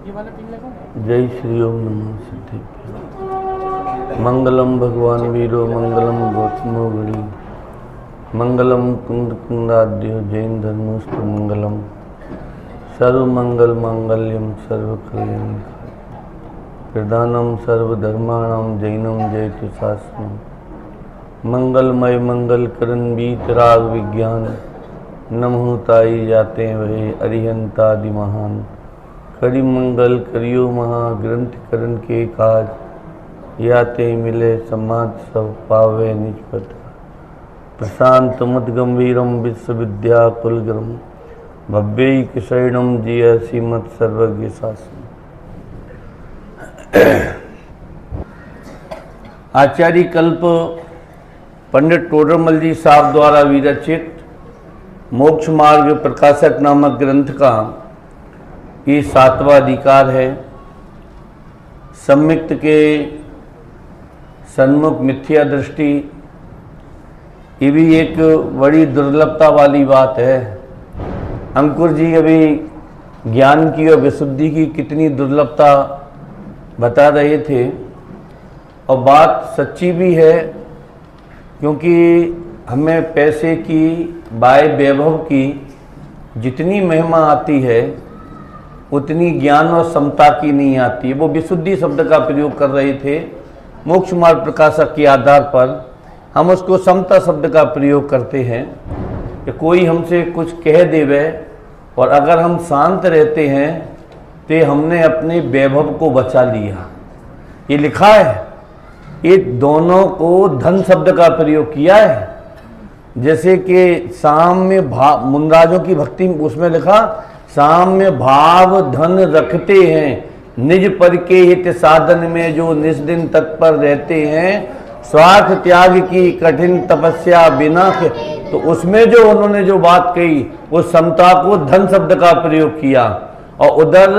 जय श्री ओम नमः सिद्धि। मंगलम भगवान वीरो मंगलम गौतमो गणी मंगलम कुंद कुंदाद्यो जैन धर्मोस्तु मंगलम सर्वमंगल मांगल्यम सर्वकल्याण प्रधानम सर्वधर्माणाम जैनम जयतु शास्त्रम मंगलमय मंगल करण बीत राग विज्ञान नमो ताई जाते वहे अरिहंतादि महान करी मंगल करियो महा ग्रंथ करण के काज याते मिले समाज सब पावे निजपत प्रशांत मत गंभीरम विश्वविद्या कुलगरम भव्यैक शरणम जिय श्रीमत् सर्वज्ञ शासन। आचार्य कल्प पंडित टोडरमल जी साहब द्वारा विरचित मोक्ष मार्ग प्रकाशक नामक ग्रंथ का ये 7वां अधिकार है। सम्यक्त के सन्मुख मिथ्या दृष्टि, ये भी एक बड़ी दुर्लभता वाली बात है। अंकुर जी अभी ज्ञान की और विशुद्धि की कितनी दुर्लभता बता रहे थे, और बात सच्ची भी है, क्योंकि हमें पैसे की बाय वैभव की जितनी महिमा आती है उतनी ज्ञान और समता की नहीं आती है। वो विशुद्धि शब्द का प्रयोग कर रहे थे। मोक्ष मार्ग प्रकाशक के आधार पर हम उसको समता शब्द का प्रयोग करते हैं कि कोई हमसे कुछ कह देवे और अगर हम शांत रहते हैं तो हमने अपने वैभव को बचा लिया। ये लिखा है, ये दोनों को धन शब्द का प्रयोग किया है। जैसे कि साम्य भाव, मुनराजों की भक्ति उसमें लिखा, साम्य भाव धन रखते हैं निज पर के हित साधन में जो निस्दिन तत्पर रहते हैं, स्वार्थ त्याग की कठिन तपस्या बिना के, तो उसमें जो उन्होंने जो बात कही वो समता को धन शब्द का प्रयोग किया। और उधर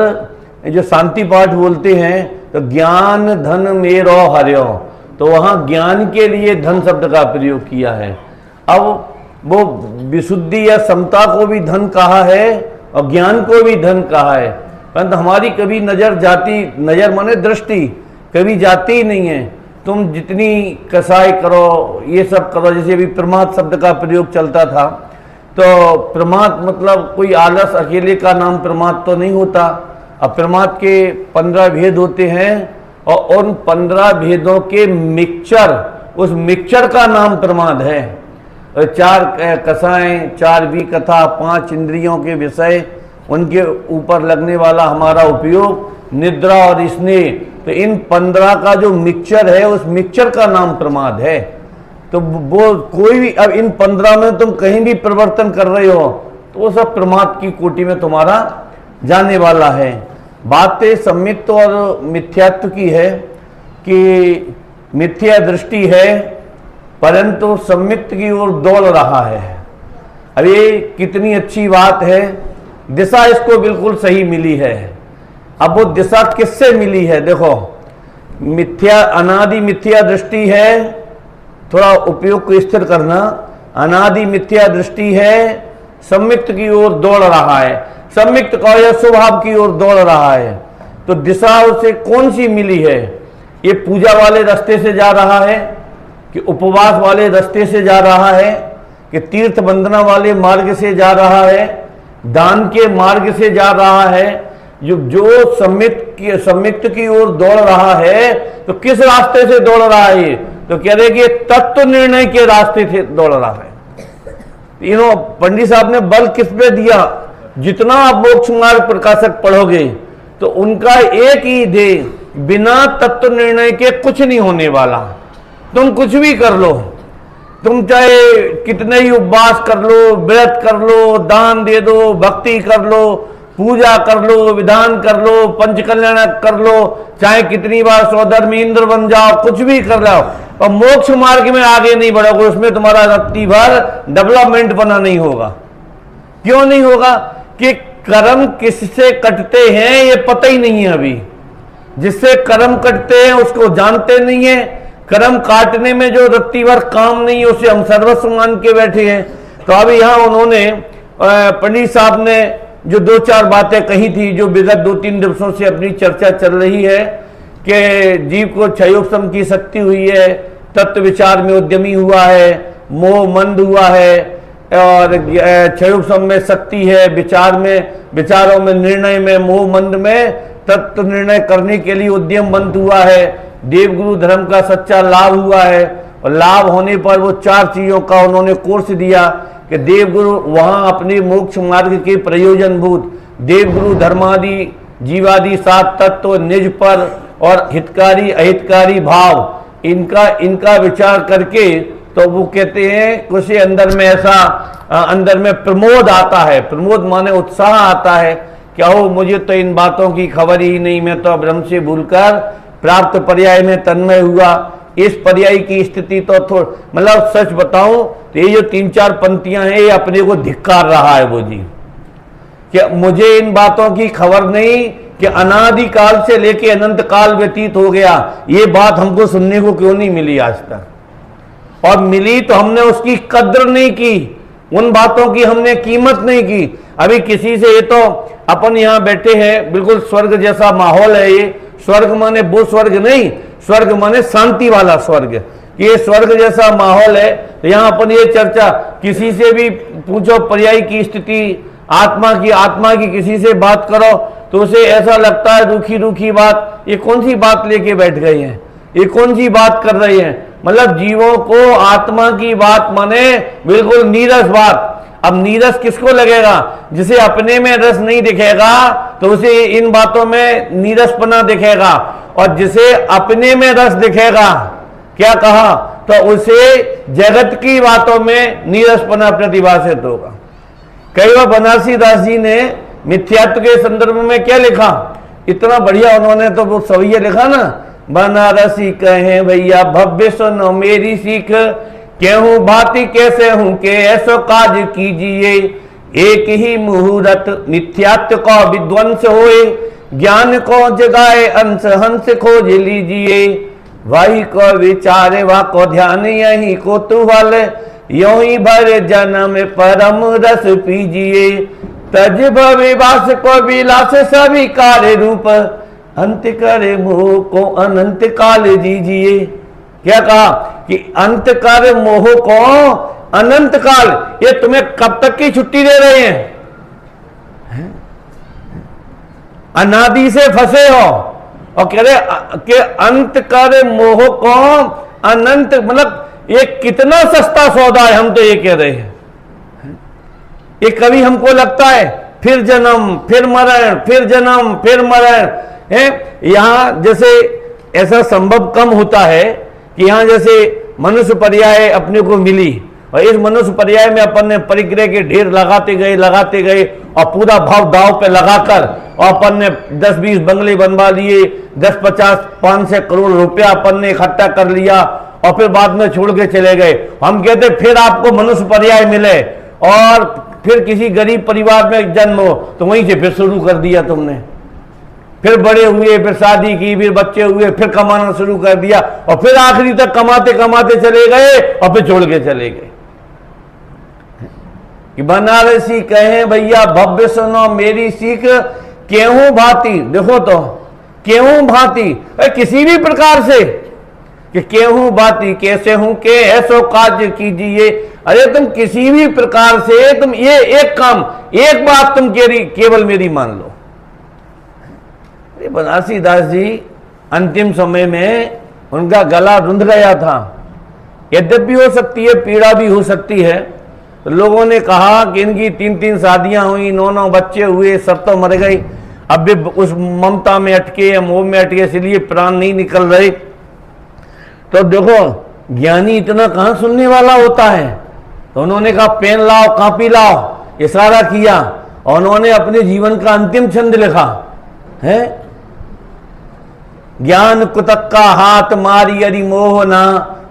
जो शांति पाठ बोलते हैं तो ज्ञान धन मेरो हर्यो, तो वहाँ ज्ञान के लिए धन शब्द का प्रयोग किया है। अब वो विशुद्धि या समता को भी धन कहा है और ज्ञान को भी धन कहा है, परंतु हमारी कभी नजर जाती, नजर माने दृष्टि कभी जाती ही नहीं है। तुम जितनी कसाई करो, ये सब करो, जैसे अभी प्रमाद शब्द का प्रयोग चलता था, तो प्रमाद मतलब कोई आलस अकेले का नाम प्रमाद तो नहीं होता। अब प्रमाद के 15 भेद होते हैं और उन 15 भेदों के मिक्सचर, उस मिक्सचर का नाम प्रमाद है। 4 कसाएं, 4 भी कथा, 5 इंद्रियों के विषय, उनके ऊपर लगने वाला हमारा उपयोग, निद्रा और स्नेह, तो इन 15 का जो मिक्सचर है उस मिक्सचर का नाम प्रमाद है। तो वो कोई भी, अब इन 15 में तुम कहीं भी परिवर्तन कर रहे हो तो वो सब प्रमाद की कोटि में तुम्हारा जाने वाला है। बातें सम्मित और मिथ्यात्व की है कि मिथ्या दृष्टि है परंतु सम्मित की ओर दौड़ रहा है। अब ये कितनी अच्छी बात है, दिशा इसको बिल्कुल सही मिली है। अब वो दिशा किससे मिली है? देखो, मिथ्या अनादि मिथ्या दृष्टि है, थोड़ा उपयोग को स्थिर करना, अनादि मिथ्या दृष्टि है, सम्मित की ओर दौड़ रहा है, सम्मित का या स्वभाव की ओर दौड़ रहा है। तो दिशा उसे कौन सी मिली है? ये पूजा वाले रास्ते से जा रहा है कि उपवास वाले रास्ते से जा रहा है कि तीर्थ वंदना वाले मार्ग से जा रहा है, दान के मार्ग से जा रहा है? जो सम्मित की ओर दौड़ रहा है तो किस रास्ते से दौड़ रहा है? तो कह रहे कि तत्व निर्णय के रास्ते से दौड़ रहा है। पंडित साहब ने बल किस पे दिया? जितना आप मोक्ष मार्ग प्रकाशक पढ़ोगे तो उनका एक ही ध्येय, बिना तत्व निर्णय के कुछ नहीं होने वाला। तुम कुछ भी कर लो, तुम चाहे कितने ही उपवास कर लो, व्रत कर लो, दान दे दो, भक्ति कर लो, पूजा कर लो, विधान कर लो, पंचकल्याण कर लो, चाहे कितनी बार स्वधर्मी इंद्र बन जाओ, कुछ भी कर लो, और मोक्ष मार्ग में आगे नहीं बढ़ोगे। उसमें तुम्हारा रत्ती भर डेवलपमेंट बना नहीं होगा। क्यों नहीं होगा? कि कर्म किससे कटते हैं ये पता ही नहीं है। अभी जिससे कर्म कटते हैं उसको जानते नहीं है। कर्म काटने में जो रत्ती भर काम नहीं है उसे हम सर्वस्व मान के बैठे हैं। तो अभी यहाँ उन्होंने पंडित साहब ने जो दो चार बातें कही थी, जो विगत 2-3 दिवसों से अपनी चर्चा चल रही है कि जीव को क्षयोपशम की शक्ति हुई है, तत्व विचार में उद्यमी हुआ है, मोह मंद हुआ है, और क्षयोपशम में शक्ति है, विचारों में, निर्णय में, मोह मंद में तत्व निर्णय करने के लिए उद्यम मंद हुआ है, देवगुरु धर्म का सच्चा लाभ हुआ है। और लाभ होने पर वो 4 चीजों का उन्होंने कोर्स दिया कि देवगुरु वहां अपने मोक्ष मार्ग के प्रयोजनभूत देवगुरु धर्मादि जीवादि 7 तत्व निज पर और हितकारी अहितकारी भाव इनका विचार करके, तो वो कहते हैं कुछ अंदर में ऐसा अंदर में प्रमोद आता है। प्रमोद माने उत्साह आता है, क्या हो मुझे तो इन बातों की खबर ही नहीं, मैं तो ब्रह्म से भूलकर प्राप्त पर्याय में तन्मय हुआ। इस पर्याय की स्थिति तो मतलब सच बताऊं तो ये जो 3-4 पंक्तियां हैं, ये अपने को धिक्कार रहा है वो जी, कि मुझे इन बातों की खबर नहीं कि अनादि काल से लेके अनंत काल व्यतीत हो गया, ये बात हमको सुनने को क्यों नहीं मिली आज तक। और मिली तो हमने उसकी कद्र नहीं की, उन बातों की हमने कीमत नहीं की। अभी किसी से, ये तो अपन यहाँ बैठे हैं, बिल्कुल स्वर्ग जैसा माहौल है। ये स्वर्ग माने वो स्वर्ग नहीं, स्वर्ग माने शांति वाला स्वर्ग। ये स्वर्ग जैसा माहौल है। तो यहाँ अपन ये चर्चा किसी से भी पूछो, पर्याय की स्थिति, आत्मा की किसी से बात करो तो उसे ऐसा लगता है रूखी रूखी बात, ये कौन सी बात लेके बैठ गई हैं, ये कौन सी बात कर रही हैं। मतलब जीवों को आत्मा की बात माने बिल्कुल नीरस बात। अब नीरस किसको लगेगा? जिसे अपने में रस नहीं दिखेगा तो उसे इन बातों में नीरसपना दिखेगा, और जिसे अपने में रस दिखेगा, क्या कहा, तो उसे जगत की बातों में नीरसपना प्रतिभाषित होगा। कई बार बनारसी दास जी ने मिथ्यात्व के संदर्भ में क्या लिखा, इतना बढ़िया उन्होंने तो वो सवैया लिखा ना, बनारसी कहे भैया भव्य सुनो मेरी सीख, केहूं भांति कैसे हूं के ऐसो काज कीजिए, एक ही मुहूर्त मिथ्यात्व को विध्वंस होए, ज्ञान को जगाए अंश हंस खोज लीजिए, वही को विचारे वा को ध्यान यही को तुहल, यों ही भर जन्म परम रस पीजिए, तज भविवास को विलास सभी कार्य रूप, अंत करे मोह को अनंत काल जीजिए। क्या कहा कि अंत कर मोह को अनंत काल, ये तुम्हें कब तक की छुट्टी दे रहे हैं? अनादि से फंसे हो और कह रहे कि अंत कर मोह को अनंत, मतलब ये कितना सस्ता सौदा है। हम तो ये कह रहे हैं, ये कभी हमको लगता है फिर जन्म फिर मरण, फिर जन्म फिर मरण है। यहां जैसे ऐसा संभव कम होता है कि यहां जैसे मनुष्य पर्याय अपने को मिली, और इस मनुष्य पर्याय में अपन ने परिग्रह के ढेर लगाते गए और पूरा भाव दाव पे लगाकर, और अपन ने 10-20 बंगले बनवा लिए, 10-50-500 करोड़ रुपया अपन ने इकट्ठा कर लिया, और फिर बाद में छोड़ के चले गए। हम कहते फिर आपको मनुष्य पर्याय मिले और फिर किसी गरीब परिवार में जन्म हो, तो वहीं से फिर शुरू कर दिया तुमने, फिर बड़े हुए, फिर शादी की, फिर बच्चे हुए, फिर कमाना शुरू कर दिया, और फिर आखिरी तक कमाते कमाते चले गए और फिर छोड़ के चले गए। कि बनारसी कहे भैया भव्य सुनो मेरी सीख, केहूं भांति, देखो तो केहूं भांति, किसी भी प्रकार से, कि केहूं भांति कैसे हूं के ऐसो काज कीजिए। अरे तुम किसी भी प्रकार से तुम ये एक काम, एक बात तुम केवल मेरी मान लो। बनारसी दास जी अंतिम समय में उनका गला रुंध गया था। यद्यपि हो सकती है पीड़ा भी हो सकती है। तो लोगों ने कहा कि इनकी 3-3 शादियां हुई, 9-9 बच्चे हुए, सब तो मर गए, अब भी उस ममता में अटके या मोह में अटके, इसलिए प्राण नहीं निकल रहे। तो देखो ज्ञानी इतना कहां सुनने वाला होता है। तो उन्होंने कहा पेन लाओ, कापी लाओ, इशारा किया, और उन्होंने अपने जीवन का अंतिम छंद लिखा है। ज्ञान कुतक्का हाथ मारी अरि मोहना,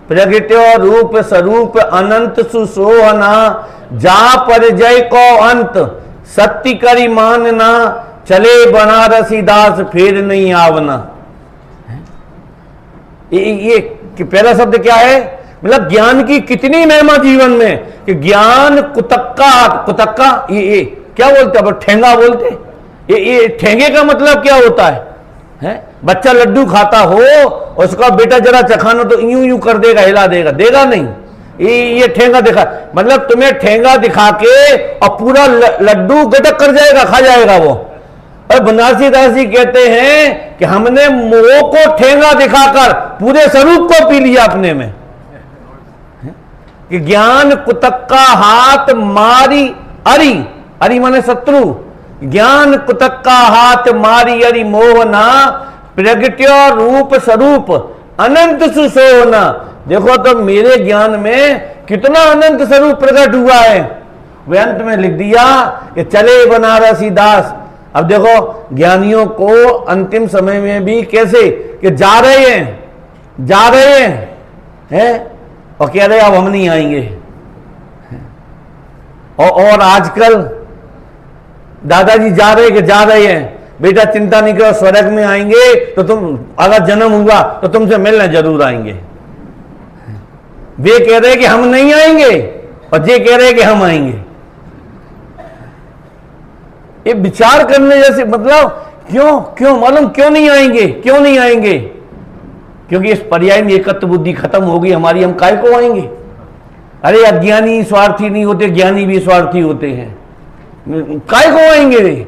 प्रगट्यो रूप स्वरूप अनंत सुसोहना, जा पर जय को अंत सत्य करी मानना, चले बनारसी दास फिर नहीं आवना। ये पहला शब्द क्या है? मतलब ज्ञान की कितनी महिमा जीवन में, कि ज्ञान कुतक्का, कुतक्का ये क्या बोलते अब ठेंगा बोलते। ये ठेंगे का मतलब क्या होता है? बच्चा लड्डू खाता हो, उसका बेटा जरा चखाना तो यूं यूं कर देगा, हिला देगा, देगा नहीं। ये ठेंगा दिखा, मतलब तुम्हें ठेंगा दिखा के और पूरा लड्डू गटक कर जाएगा, खा जाएगा वो। और बनारसी दासी कहते हैं कि हमने मोह को ठेंगा दिखाकर पूरे स्वरूप को पी लिया अपने में। कि ज्ञान कुतक्का हाथ मारी अरि, अरि माने शत्रु, ज्ञान कुतक्का हाथ मारी अरि मोहना, प्रगट्यो रूप स्वरूप अनंत सुशोभना। देखो तो मेरे ज्ञान में कितना अनंत स्वरूप प्रकट हुआ है। वे अंत में लिख दिया कि चले बनारसी दास। अब देखो ज्ञानियों को अंतिम समय में भी कैसे कि जा रहे हैं और कह रहे अब हम नहीं आएंगे। और आजकल दादाजी जा रहे हैं, बेटा चिंता नहीं करो, स्वर्ग में आएंगे तो तुम, अगर जन्म हुआ तो तुमसे मिलने जरूर आएंगे। वे कह रहे कि हम नहीं आएंगे और ये कह रहे कि हम आएंगे। ये विचार करने जैसे, मतलब क्यों मालूम क्यों नहीं आएंगे? क्योंकि इस पर्याय में एकत्व बुद्धि खत्म होगी हमारी, हम काय को आएंगे? अरे अज्ञानी स्वार्थी नहीं होते, ज्ञानी भी स्वार्थी होते हैं, काय को आएंगे?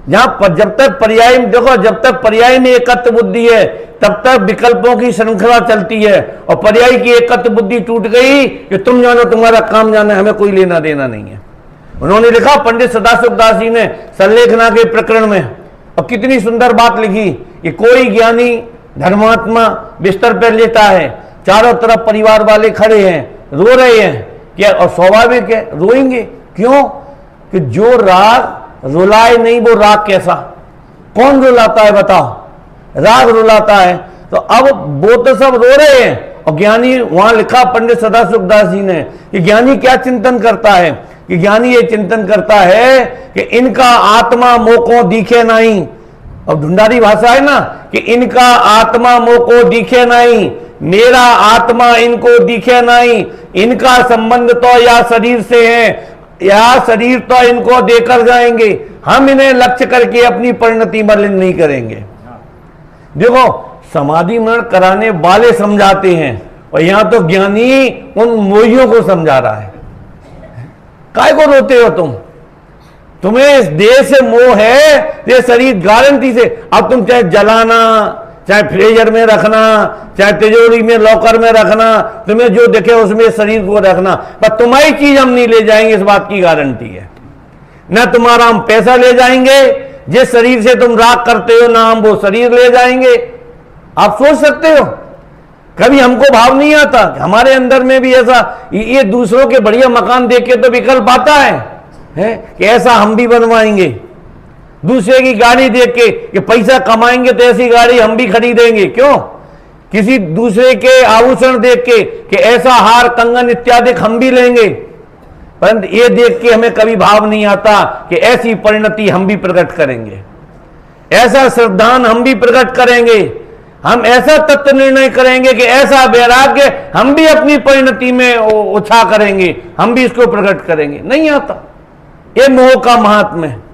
जहां पर जब तक पर्याय, देखो जब तक पर्याय में एकत्व बुद्धि है तब तक विकल्पों की श्रृंखला चलती है, और पर्याय की एकत्व बुद्धि टूट गई कि तुम जानो तुम्हारा काम जाना, हमें कोई लेना देना नहीं है। उन्होंने लिखा, पंडित सदाशिवदास जी ने संलेखना के प्रकरण में, और कितनी सुंदर बात लिखी कि कोई ज्ञानी धर्मात्मा बिस्तर पर लेटा है, चारों तरफ परिवार वाले खड़े हैं, रो रहे हैं क्या? और स्वाभाविक है, रोएंगे। क्यों? कि जो राग रुलाए नहीं वो राग कैसा? कौन रुलाता है बताओ? राग रुलाता है। तो अब वो तो सब रो रहे हैं, और ज्ञानी, वहां लिखा पंडित सदाशिवदास जी ने कि ज्ञानी क्या चिंतन करता है? कि ज्ञानी ये चिंतन करता है कि इनका आत्मा मोको दिखे नहीं, अब ढूंढारी भाषा है ना, कि इनका आत्मा मोको दिखे नहीं, मेरा आत्मा इनको दिखे नहीं, इनका संबंध तो या शरीर से है या शरीर तो इनको देकर जाएंगे, हम इन्हें लक्ष्य करके अपनी परिणति मलिन नहीं करेंगे। देखो समाधि मरण कराने वाले समझाते हैं, और यहां तो ज्ञानी उन मोहियों को समझा रहा है। काय को रोते हो तुम? तुम्हें इस देह से मोह है, ये शरीर गारंटी से, अब तुम चाहे जलाना, चाहे फ्रीजर में रखना, चाहे तिजोरी में लॉकर में रखना, तुम्हें जो दिखे उसमें शरीर को रखना, पर तुम्हारी चीज हम नहीं ले जाएंगे, इस बात की गारंटी है। न तुम्हारा हम पैसा ले जाएंगे, जिस शरीर से तुम राग करते हो ना हम वो शरीर ले जाएंगे। आप सोच सकते हो, कभी हमको भाव नहीं आता हमारे अंदर में भी ऐसा, ये दूसरों के बढ़िया मकान देख के तो विकल्प आता है कि ऐसा हम भी बनवाएंगे, दूसरे की गाड़ी देख के कि पैसा कमाएंगे तो ऐसी गाड़ी हम भी खरीदेंगे। क्यों? किसी दूसरे के आभूषण देख के कि ऐसा हार कंगन इत्यादि हम भी लेंगे, परंतु ये देख के हमें कभी भाव नहीं आता कि ऐसी परिणति हम भी प्रकट करेंगे, ऐसा श्रद्धान हम भी प्रकट करेंगे, हम ऐसा तत्व निर्णय करेंगे कि ऐसा वैराग्य हम भी अपनी परिणति में उछा करेंगे, हम भी इसको प्रकट करेंगे। नहीं आता। ये मोह का महात्म्य है।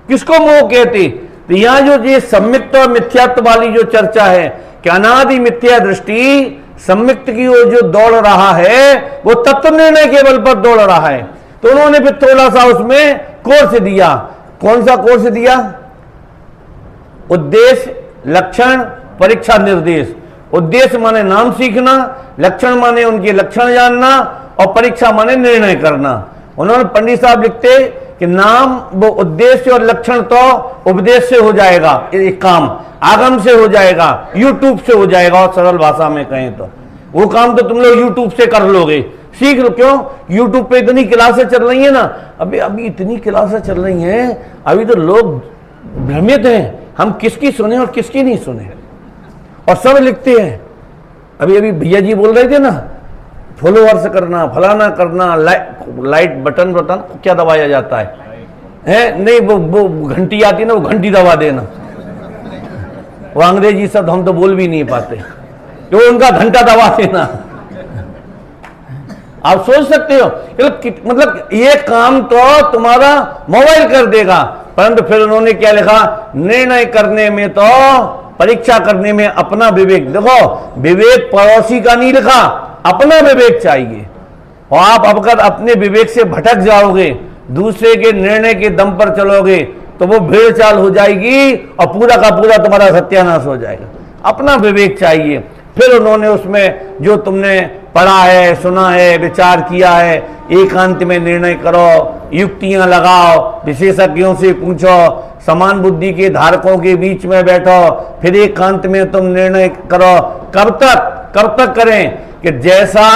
किसको मोह कहते? तो यहां जो ये सम्मिक्त और मिथ्यात्व वाली जो चर्चा है कि अनादि मिथ्या दृष्टि सम्मिक्त की ओर जो दौड़ रहा है वो तत्व निर्णय के बल पर दौड़ रहा है। तो उन्होंने फिर थोड़ा सा उसमें कोर्स दिया। कौन सा कोर्स दिया? उद्देश्य, लक्षण, परीक्षा, निर्देश। उद्देश्य माने नाम सीखना, लक्षण माने उनके लक्षण जानना, और परीक्षा माने निर्णय करना। उन्होंने पंडित साहब लिखते कि नाम वो उद्देश्य और लक्षण तो उपदेश से हो जाएगा, एक काम आगम से हो जाएगा, यूट्यूब से हो जाएगा, और सरल भाषा में कहें तो वो काम तो तुम लोग यूट्यूब से कर लोगे, सीख लो। क्यों? यूट्यूब पे इतनी क्लासें चल रही है ना, अभी इतनी क्लासें चल रही हैं, अभी तो लोग भ्रमित हैं हम किसकी सुने और किसकी नहीं सुने, और सब लिखते हैं। अभी भैया जी बोल रहे थे ना, फॉलोअर्स करना, फलाना करना, लाइट बटन क्या दबाया जाता है नहीं, वो घंटी आती है ना, वो घंटी दबा देना। वो अंग्रेजी शब्द हम तो बोल भी नहीं पाते, तो उनका घंटा दबा देना। आप सोच सकते हो, मतलब ये काम तो तुम्हारा मोबाइल कर देगा, परंतु फिर उन्होंने क्या लिखा, निर्णय करने में तो, परीक्षा करने में अपना विवेक, देखो विवेक पड़ोसी का नहीं लिखा, अपना विवेक चाहिए। और आप अगर अपने विवेक से भटक जाओगे, दूसरे के निर्णय के दम पर चलोगे, तो वो भेड़ चाल हो जाएगी और पूरा का पूरा तुम्हारा सत्यानाश हो जाएगा। अपना विवेक चाहिए। फिर उन्होंने उसमें जो तुमने पढ़ा है, सुना है, विचार किया है, एकांत में निर्णय करो, युक्तियां लगाओ, विशेषज्ञों से पूछो, समान बुद्धि के धारकों के बीच में बैठो, फिर एकांत में तुम निर्णय करो। कब तक करें कि जैसा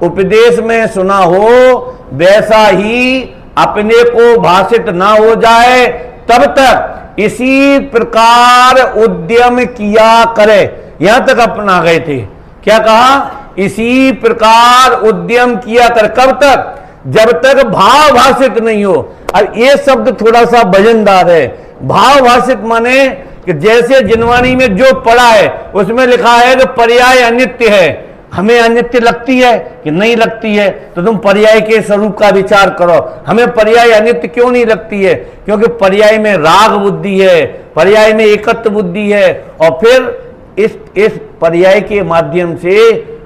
उपदेश में सुना हो वैसा ही अपने को भाषित ना हो जाए, तब तक इसी प्रकार उद्यम किया करे। यहां तक अपना गए थे, क्या कहा, इसी प्रकार उद्यम किया कर। कब तक, जब तक भाव भाषित नहीं हो। अब ये शब्द थोड़ा सा वजनदार है। भाव भाषित माने कि जैसे जिनवानी में जो पढ़ा है उसमें लिखा है कि पर्याय अनित्य है, हमें अनित्य लगती है कि नहीं लगती है, तो तुम पर्याय के स्वरूप का विचार करो। हमें पर्याय अनित्य क्यों नहीं लगती है, क्योंकि पर्याय में राग बुद्धि है, पर्याय में एकत्व बुद्धि है, और फिर इस पर्याय के माध्यम से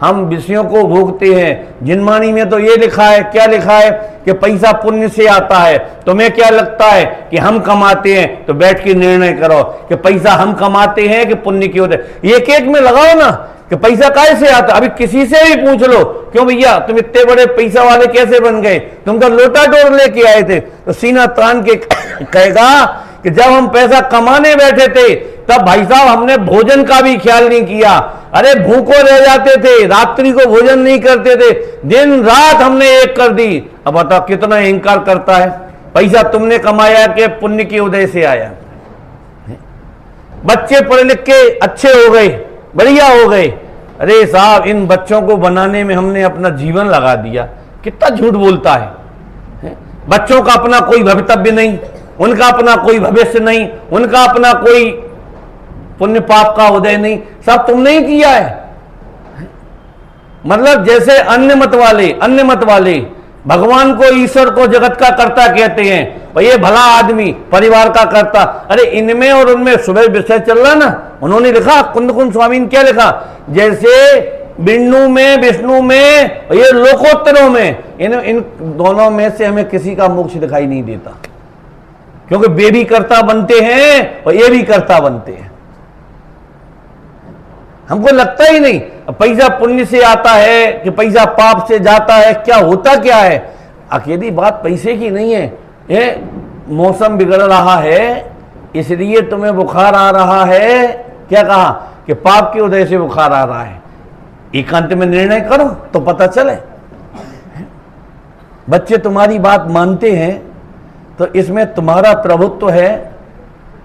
हम विषयों को भोगते हैं। जिनवानी में तो ये लिखा है, क्या लिखा है कि पैसा पुण्य से आता है। तुम्हें क्या लगता है कि हम कमाते हैं, तो बैठ के निर्णय करो कि पैसा हम कमाते हैं कि पुण्य की होते है। एक एक में लगाओ ना कि पैसा कैसे आता। अभी किसी से भी पूछ लो, क्यों भैया तुम इतने बड़े पैसा वाले कैसे बन गए, तुम तो लोटा डोर लेके आए थे, तो सीना तान के कहेगा कि जब हम पैसा कमाने बैठे थे तब भाई साहब हमने भोजन का भी ख्याल नहीं किया। अरे भूखों रह जाते थे, रात्रि को भोजन नहीं करते थे, दिन रात हमने एक कर दी। अब बताओ कितना अहंकार करता है। पैसा तुमने कमाया कि पुण्य के उदय से आया। बच्चे पढ़े लिख के अच्छे हो गए, बढ़िया हो गए, अरे साहब इन बच्चों को बनाने में हमने अपना जीवन लगा दिया। कितना झूठ बोलता है। बच्चों का अपना कोई भवितव्य नहीं, उनका अपना कोई भविष्य नहीं, उनका अपना कोई पुण्य पाप का उदय नहीं, सब तुमने ही किया है। मतलब जैसे अन्य मत वाले भगवान को, ईश्वर को जगत का कर्ता कहते हैं, और ये भला आदमी परिवार का कर्ता। अरे इनमें और उनमें सुबह विषय चल रहा ना। उन्होंने लिखा, कुंद स्वामी ने क्या लिखा, जैसे विष्णु में, विष्णु में, ये लोकोत्तरों में, इन दोनों में से हमें किसी का मोक्ष दिखाई नहीं देता, क्योंकि वे भी कर्ता बनते हैं और ये भी कर्ता बनते हैं। हमको लगता ही नहीं पैसा पुण्य से आता है कि पैसा पाप से जाता है, क्या होता क्या है। अकेली बात पैसे की नहीं है, ये मौसम बिगड़ रहा है इसलिए तुम्हें बुखार आ रहा है। क्या कहा कि पाप के उदय से बुखार आ रहा है। एकांत में निर्णय करो तो पता चले। बच्चे तुम्हारी बात मानते हैं तो इसमें तुम्हारा प्रभुत्व है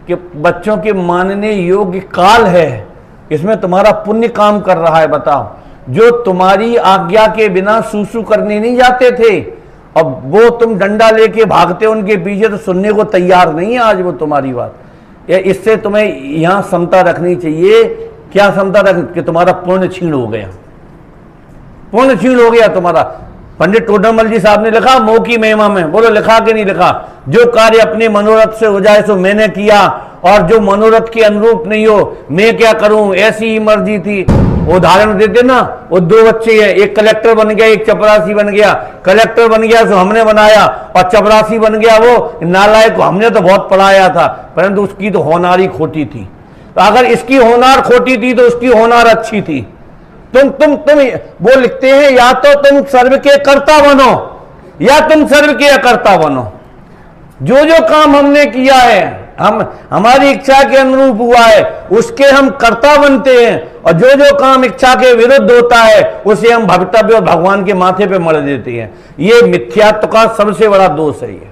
कि बच्चों के मानने योग्य काल है, इसमें तुम्हारा पुण्य काम कर रहा है। बताओ, जो तुम्हारी आज्ञा के बिना सूसू करने नहीं जाते थे और वो तुम डंडा लेके भागते उनके पीछे, तो सुनने को तैयार नहीं है आज वो तुम्हारी बात। इससे तुम्हें यहां समता रखनी चाहिए। क्या समता रख कि तुम्हारा पूर्ण क्षीण हो गया, पूर्ण क्षीण हो गया तुम्हारा। पंडित टोडरमल जी साहब ने लिखा मोह की महिमा में, बोलो लिखा कि नहीं लिखा, जो कार्य अपने मनोरथ से हो जाए सो मैंने किया, और जो मनोरथ के अनुरूप नहीं हो मैं क्या करूं, ऐसी ही मर्जी थी। उदाहरण देते ना, वो दो बच्चे हैं, एक कलेक्टर बन गया, एक चपरासी बन गया। कलेक्टर बन गया सो हमने बनाया, और चपरासी बन गया वो नालायक को हमने तो बहुत पढ़ाया था, परंतु उसकी तो होनार ही खोटी थी। तो अगर इसकी होनार खोटी थी तो उसकी होनार अच्छी थी। तुम वो लिखते हैं, या तो तुम सर्व के कर्ता बनो या तुम सर्व के अकर्ता बनो। जो जो काम हमने किया है, हमारी इच्छा के अनुरूप हुआ है, उसके हम कर्ता बनते हैं, और जो जो काम इच्छा के विरुद्ध होता है उसे हम भवितव्य और भगवान के माथे पे मर देते हैं। ये मिथ्यात्व का सबसे बड़ा दोष है ये।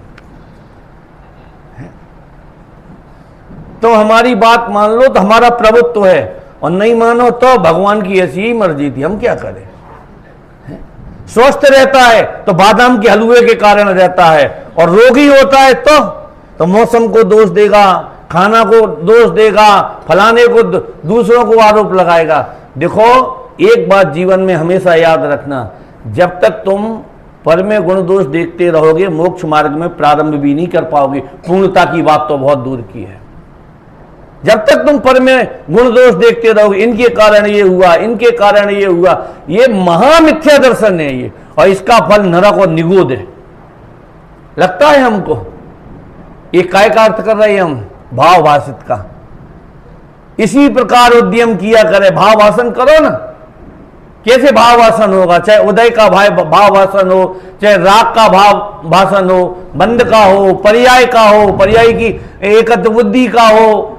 तो हमारी बात मान लो तो हमारा प्रभुत्व है, और नहीं मानो तो भगवान की ऐसी ही मर्जी थी, हम क्या करें। स्वस्थ रहता है तो बादाम के हलवे के कारण रहता है, और रोगी होता है तो मौसम को दोष देगा, खाना को दोष देगा, फलाने को, दूसरों को आरोप लगाएगा। देखो एक बात जीवन में हमेशा याद रखना, जब तक तुम पर में गुण दोष देखते रहोगे मोक्ष मार्ग में प्रारंभ भी नहीं कर पाओगे। पूर्णता की बात तो बहुत दूर की है। जब तक तुम पर में गुण दोष देखते रहोगे, इनके कारण ये हुआ, इनके कारण ये हुआ, ये महामिथ्या दर्शन है ये, और इसका फल नरक और निगोद है। लगता है हमको ये काय का अर्थ कर रहे हैं हम? भाव भाषित का। इसी प्रकार उद्यम किया करे, भाव भाषण करो ना। कैसे भाव भाषण होगा? चाहे उदय का भाव भाषण हो, चाहे राग का भाव भाषण हो, बंध का हो, पर्याय का हो, पर्याय की एकत्र बुद्धि का हो,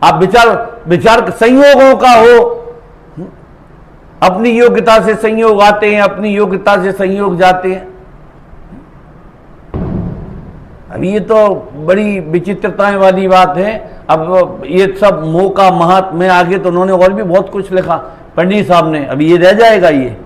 आप विचार संयोगों का हो। अपनी योग्यता से संयोग आते हैं, अपनी योग्यता से संयोग जाते हैं। अब ये तो बड़ी विचित्रताएं वाली बात है। अब ये सब मोह का महात्म्य आगे तो उन्होंने और भी बहुत कुछ लिखा पंडित साहब ने। अब ये रह जाएगा, ये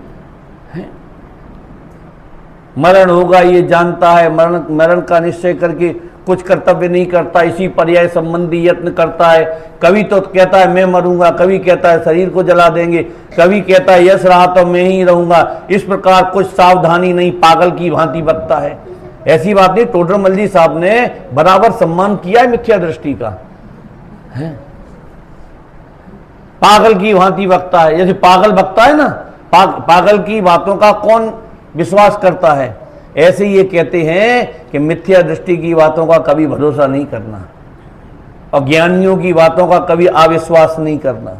मरण होगा ये जानता है, मरण का निश्चय करके कुछ कर्तव्य नहीं करता, इसी पर्याय संबंधी यत्न करता है। कभी तो कहता है मैं मरूंगा, कभी कहता है शरीर को जला देंगे, कभी कहता है यश रहा तो मैं ही रहूंगा। इस प्रकार कुछ सावधानी नहीं, पागल की भांति बकता है। ऐसी बात नहीं, टोडरमल जी साहब ने बराबर सम्मान किया है मिथ्या दृष्टि का। है पागल की भांति बकता है, जैसे पागल बकता है ना, पागल की बातों का कौन विश्वास करता है। ऐसे ये कहते हैं कि मिथ्या दृष्टि की बातों का कभी भरोसा नहीं करना, और ज्ञानियों की बातों का कभी अविश्वास नहीं करना।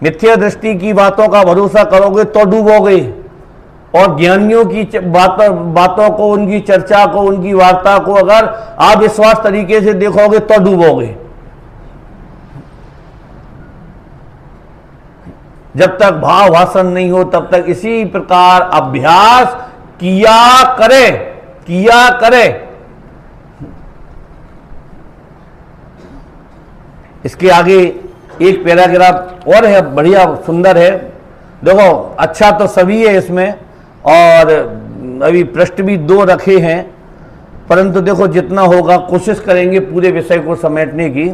मिथ्या दृष्टि की बातों का भरोसा करोगे तो डूबोगे, और ज्ञानियों की बातों को, उनकी चर्चा को, उनकी वार्ता को अगर अविश्वास तरीके से देखोगे तो डूबोगे। जब तक भाव भाषण नहीं हो तब तक इसी प्रकार अभ्यास किया करे। इसके आगे एक पैराग्राफ और है, बढ़िया सुंदर है। देखो अच्छा तो सभी है इसमें, और अभी पृष्ठ भी 2 रखे हैं, परंतु देखो जितना होगा कोशिश करेंगे पूरे विषय को समेटने की।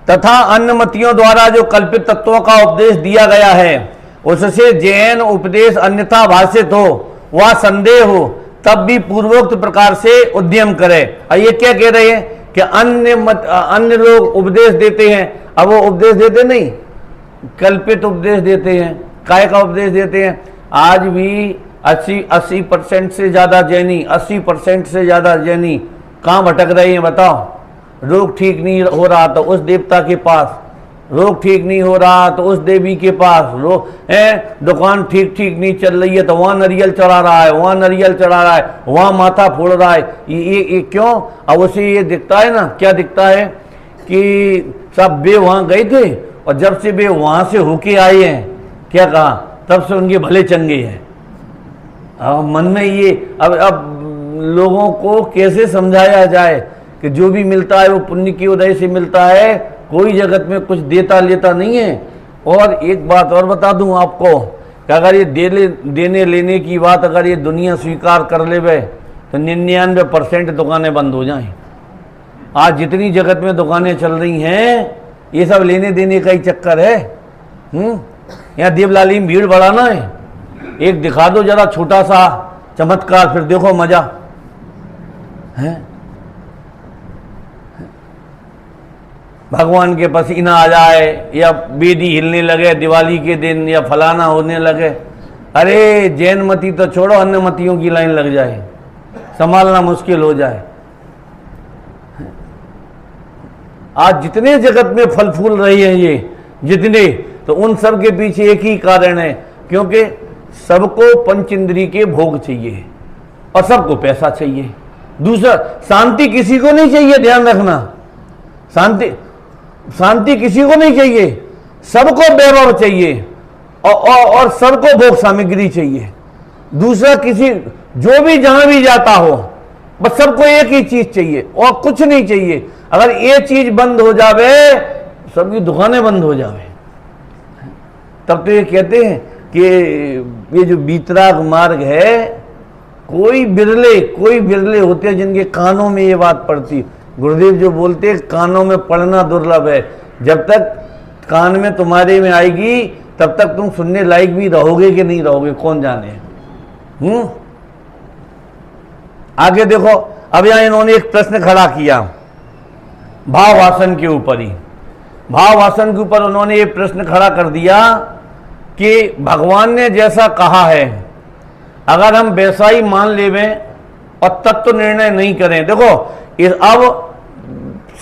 तथा अन्य मतियों द्वारा जो कल्पित तत्वों का उपदेश दिया गया है उससे जैन उपदेश अन्यथा भाषित हो व संदेह हो तब भी पूर्वोक्त प्रकार से उद्यम करे। और ये क्या कह रहे हैं कि अन्य लोग उपदेश देते हैं। अब वो उपदेश देते नहीं, कल्पित उपदेश देते हैं। काय का उपदेश देते हैं? आज भी 80% से ज्यादा जैनी, 80% से ज्यादा जैनी कहाँ भटक रहे हैं बताओ? रोग ठीक नहीं हो रहा तो उस देवता के पास, रोग ठीक नहीं हो रहा तो उस देवी के पास, दुकान ठीक नहीं चल रही है तो वहां नरियल चढ़ा रहा है, वहां नरियल चढ़ा रहा है, वहां माथा फोड़ रहा है। ये क्यों? अब उसे ये दिखता है ना, क्या दिखता है कि सब वे वहां गए थे और जब से वे वहां से होके आए हैं, क्या कहा, तब से उनके भले चंगे हैं। अब मन में ये अब लोगों को कैसे समझाया जाए कि जो भी मिलता है वो पुण्य की उदय से मिलता है, कोई जगत में कुछ देता लेता नहीं है। और एक बात और बता दूं आपको कि अगर ये देने लेने की बात अगर ये दुनिया स्वीकार कर ले तो 99% दुकानें बंद हो जाएं। आज जितनी जगत में दुकानें चल रही हैं ये सब लेने देने का ही चक्कर है। यहाँ देवलाली में भीड़ बढ़ाना है, एक दिखा दो जरा छोटा सा चमत्कार, फिर देखो मजा है। भगवान के पसीना आ जाए या बेदी हिलने लगे दिवाली के दिन या फलाना होने लगे, अरे जैन मती तो छोड़ो, अन्य मतियों की लाइन लग जाए, संभालना मुश्किल हो जाए। आज जितने जगत में फल फूल रही हैं ये जितने, तो उन सब के पीछे एक ही कारण है, क्योंकि सबको पंच इंद्री के भोग चाहिए और सबको पैसा चाहिए। दूसरा, शांति किसी को नहीं चाहिए, ध्यान रखना, शांति किसी को नहीं चाहिए, सबको वैभव चाहिए और सबको भोग सामग्री चाहिए। दूसरा, किसी जो भी जहां भी जाता हो बस सबको एक ही चीज चाहिए और कुछ नहीं चाहिए। अगर ये चीज बंद हो जावे, सबकी दुकानें बंद हो जावे, तब तो ये कहते हैं कि ये जो बीतराग मार्ग है, कोई बिरले होते हैं जिनके कानों में ये बात पड़ती। गुरुदेव जो बोलते हैं कानों में पढ़ना दुर्लभ है। जब तक कान में तुम्हारे में आएगी तब तक तुम सुनने लायक भी रहोगे कि नहीं रहोगे, कौन जाने। आगे देखो, अब यहां इन्होंने एक प्रश्न खड़ा किया भाववासन के ऊपर ही। भाववासन के ऊपर उन्होंने ये प्रश्न खड़ा कर दिया कि भगवान ने जैसा कहा है अगर हम वैसा ही मान लेवें और तत्व निर्णय नहीं करें। देखो अब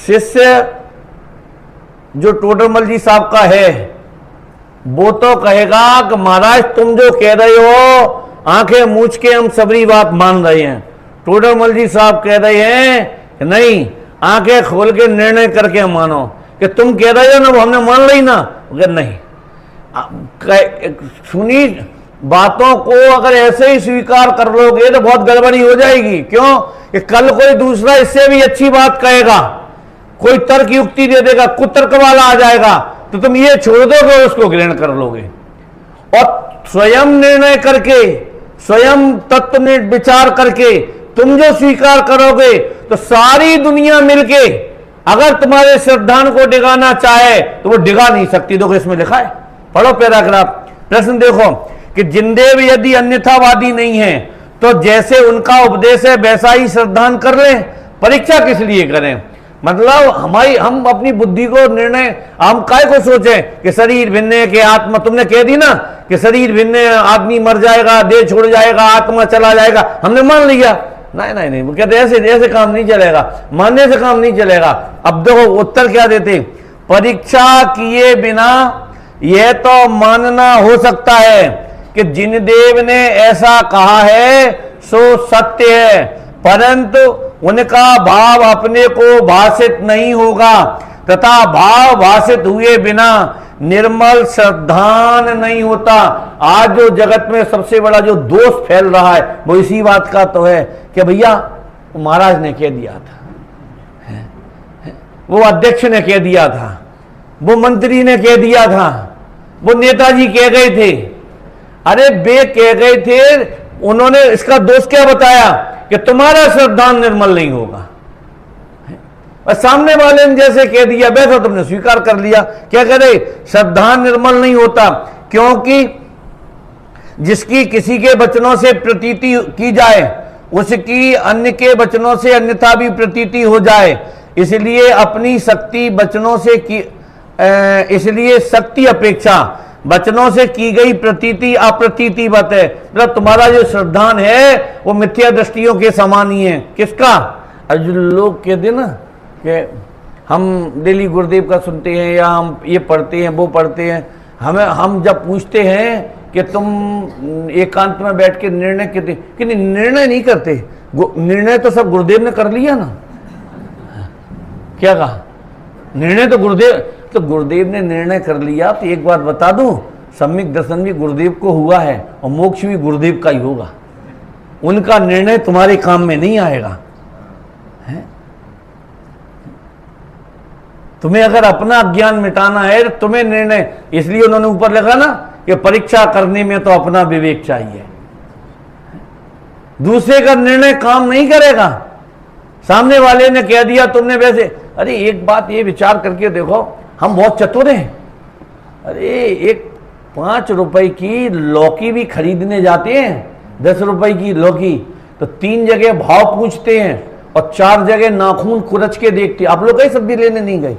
शिष्य जो टोडरमल जी साहब का है वो तो कहेगा कि महाराज तुम जो कह रहे हो आंखें मूछ के हम सबरी बात मान रहे हैं। टोडरमल जी साहब कह रहे हैं कि नहीं, आंखें खोल के निर्णय करके मानो, कि तुम कह रहे हो ना वो हमने मान ली ना, नहीं सुनी बातों को अगर ऐसे ही स्वीकार कर लोगे तो बहुत गड़बड़ी हो जाएगी। क्यों कि कल कोई दूसरा इससे भी अच्छी बात कहेगा, कोई तर्क युक्ति दे देगा, कुतर्क वाला आ जाएगा, तो तुम ये छोड़ दोगे उसको ग्रहण कर लोगे। और स्वयं निर्णय करके, स्वयं तत्व विचार करके तुम जो स्वीकार करोगे तो सारी दुनिया मिलके अगर तुम्हारे श्रद्धान को डिगाना चाहे तो वो डिगा नहीं सकती। देखो इसमें लिखा है, पढ़ो पैराग्राफ, प्रश्न देखो कि जिनदेव यदि अन्यथावादी नहीं है तो जैसे उनका उपदेश है वैसा ही श्रद्धान कर लें, परीक्षा किस लिए करें। मतलब हम अपनी बुद्धि को निर्णय हम काय को सोचें कि शरीर भिन्न है कि आत्मा, तुमने कह दी ना कि शरीर भिन्न है, आदमी मर जाएगा, देह छोड़ जाएगा, आत्मा चला जाएगा, हमने मान लिया। नहीं वो कहते ऐसे काम नहीं चलेगा, मानने से काम नहीं चलेगा। अब देखो उत्तर क्या देते, परीक्षा किए बिना यह तो मानना हो सकता है कि जिनदेव ने ऐसा कहा है सो सत्य है, परंतु उनका भाव अपने को भाषित नहीं होगा तथा भाव भाषित हुए बिना निर्मल श्रद्धान नहीं होता। आज जो जगत में सबसे बड़ा जो दोष फैल रहा है वो इसी बात का तो है कि भैया महाराज ने कह दिया था, वो अध्यक्ष ने कह दिया था, वो मंत्री ने कह दिया था, वो नेताजी कह गए थे। अरे वे कह गए थे, उन्होंने इसका दोष क्या बताया कि तुम्हारा श्रद्धान निर्मल नहीं होगा। और सामने वाले ने जैसे कह दिया वैसा तुमने स्वीकार कर लिया। क्या कह रहे, श्रद्धान निर्मल नहीं होता क्योंकि जिसकी किसी के वचनों से प्रतीति की जाए उसकी अन्य के वचनों से अन्यथा भी प्रतीति हो जाए, इसलिए अपनी शक्ति वचनों से की इसलिए शक्ति अपेक्षा वचनों से की गई प्रतीति अप्रतीतिवत है। मतलब तुम्हारा जो श्रद्धान है वो मिथ्या दृष्टियों के समान ही है। किसका, जो लोग कहते हैं ना कि हम डेली गुरुदेव का सुनते हैं या हम ये पढ़ते हैं वो पढ़ते हैं, हम जब पूछते हैं कि तुम एकांत में बैठ के निर्णय करते कि नहीं, निर्णय नहीं करते, निर्णय तो सब गुरुदेव ने कर लिया ना। क्या कहा, निर्णय तो गुरुदेव ने निर्णय कर लिया। तो एक बात बता दूं, सम्यक दर्शन भी गुरुदेव को हुआ है और मोक्ष भी गुरुदेव का ही होगा। उनका निर्णय तुम्हारे काम में नहीं आएगा। तुम्हें अगर अपना ज्ञान मिटाना है तो तुम्हें निर्णय, इसलिए उन्होंने ऊपर लिखा ना कि परीक्षा करने में तो अपना विवेक चाहिए। दूसरे का निर्णय काम नहीं करेगा। सामने वाले ने कह दिया तुमने वैसे, अरे एक बात ये विचार करके देखो, हम बहुत चतुर हैं। अरे एक 5 रुपए की लौकी भी खरीदने जाते हैं, 10 रुपए की लौकी, तो 3 जगह भाव पूछते हैं और 4 जगह नाखून कुरच के देखते। आप लोग कहीं सब्जी लेने नहीं गए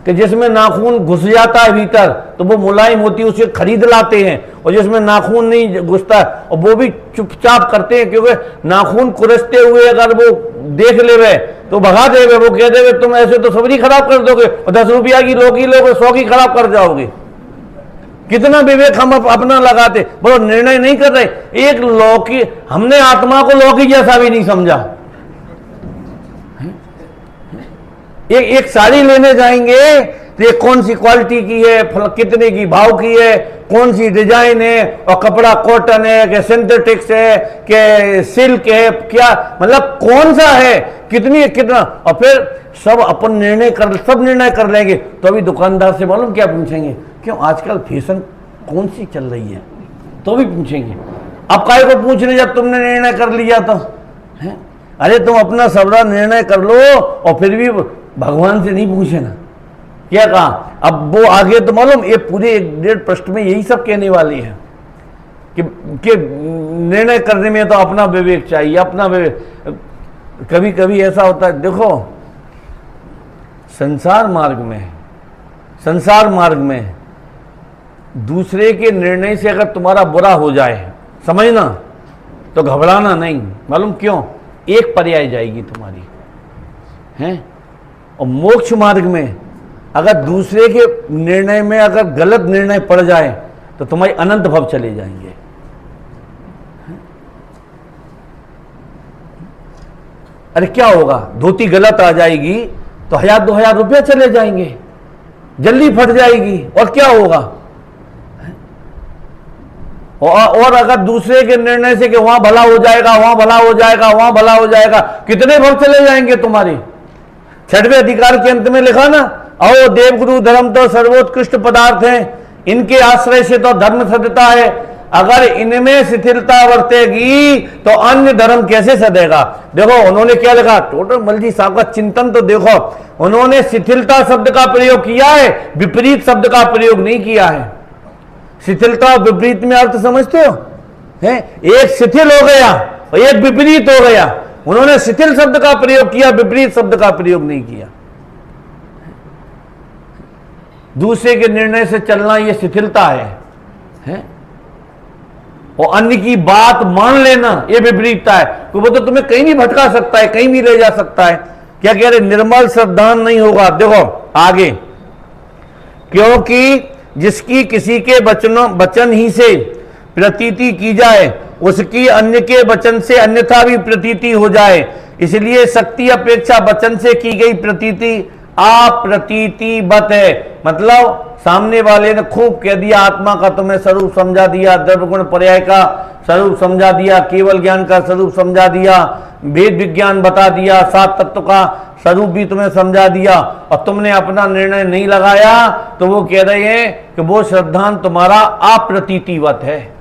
कि जिसमें नाखून घुस जाता है भीतर तो वो मुलायम होती है, उसे खरीद लाते हैं, और जिसमें नाखून नहीं घुसता और वो भी चुपचाप करते हैं, क्योंकि नाखून कुरचते हुए अगर वो देख ले तो भगा देवे, वो कह देवे तुम ऐसे तो सब्जी खराब कर दोगे और 10 रुपया की लौकी लोगे 100 की खराब कर जाओगे। कितना विवेक हम अपना लगाते, बोलो निर्णय नहीं कर रहे। एक लौकी, हमने आत्मा को लौकी जैसा भी नहीं समझा। एक साड़ी लेने जाएंगे तो ये कौन सी क्वालिटी की है, कितने की भाव की है, कौन सी डिजाइन है, और कपड़ा कॉटन है कि सिंथेटिक्स है कि सिल्क है, क्या मतलब कौन सा है, कितना, और फिर सब अपन सब निर्णय कर लेंगे। तो अभी दुकानदार से मालूम क्या पूछेंगे, क्यों आजकल फैशन कौन सी चल रही है, तो भी पूछेंगे। अब काय को पूछ रहे जब तुमने निर्णय कर लिया तो है? अरे तुम अपना सबरा निर्णय कर लो और फिर भी भगवान से नहीं पूछे ना। क्या कहा? अब वो आगे तो मालूम, ये पूरे 1.5 पृष्ठ में यही सब कहने वाली है कि निर्णय करने में तो अपना विवेक चाहिए, अपना विवेक। कभी कभी ऐसा होता है, देखो संसार मार्ग में दूसरे के निर्णय से अगर तुम्हारा बुरा हो जाए, समझना, तो घबराना नहीं। मालूम क्यों? एक पर्याय जाएगी तुम्हारी, हैं? और मोक्ष मार्ग में अगर दूसरे के निर्णय में अगर गलत निर्णय पड़ जाए तो तुम्हारी अनंत भव चले जाएंगे। अरे क्या होगा? धोती गलत आ जाएगी तो 1000-2000 रुपया चले जाएंगे, जल्दी फट जाएगी, और क्या होगा? और अगर दूसरे के निर्णय से कि वहां भला हो जाएगा, वहां भला हो जाएगा, वहां भला हो जाएगा, कितने भव चले जाएंगे तुम्हारे। 6वें अधिकार के अंत में लिखा ना, आओ देवगुरु धर्म तो सर्वोत्कृष्ट पदार्थ हैं, इनके आश्रय से तो धर्म सदता है, अगर इनमें शिथिलता बरतेगी तो अन्य धर्म कैसे सदेगा। देखो उन्होंने क्या लिखा, टोटल मलजी साहब का चिंतन तो देखो, उन्होंने शिथिलता शब्द का प्रयोग किया है, विपरीत शब्द का प्रयोग नहीं किया है। शिथिलता और विपरीत में अर्थ समझते हो? हैं? एक शिथिल हो गया और एक विपरीत हो गया। उन्होंने शिथिल शब्द का प्रयोग किया, विपरीत शब्द का प्रयोग नहीं किया। दूसरे के निर्णय से चलना यह शिथिलता है? और अन्य की बात मान लेना यह विपरीतता है। तो वो तो तुम्हें कहीं भी भटका सकता है, कहीं भी ले जा सकता है। क्या कह रहे? निर्मल श्रद्धान नहीं होगा। देखो आगे, क्योंकि जिसकी किसी के वचन ही से प्रतीति की जाए, उसकी अन्य के वचन से अन्यथा भी प्रतीति हो जाए, इसलिए शक्ति अपेक्षा वचन से की गई प्रतीति अप्रतीतिवत है। मतलब सामने वाले ने खूब कह दिया, आत्मा का तुम्हें स्वरूप समझा दिया, द्रव्यगुण पर्याय का स्वरूप समझा दिया, केवल ज्ञान का स्वरूप समझा दिया, वेद विज्ञान बता दिया, 7 तत्व का स्वरूप भी तुम्हें समझा दिया, और तुमने अपना निर्णय नहीं लगाया, तो वो कह रहे हैं कि वो श्रद्धान तुम्हारा अप्रतीतिवत है।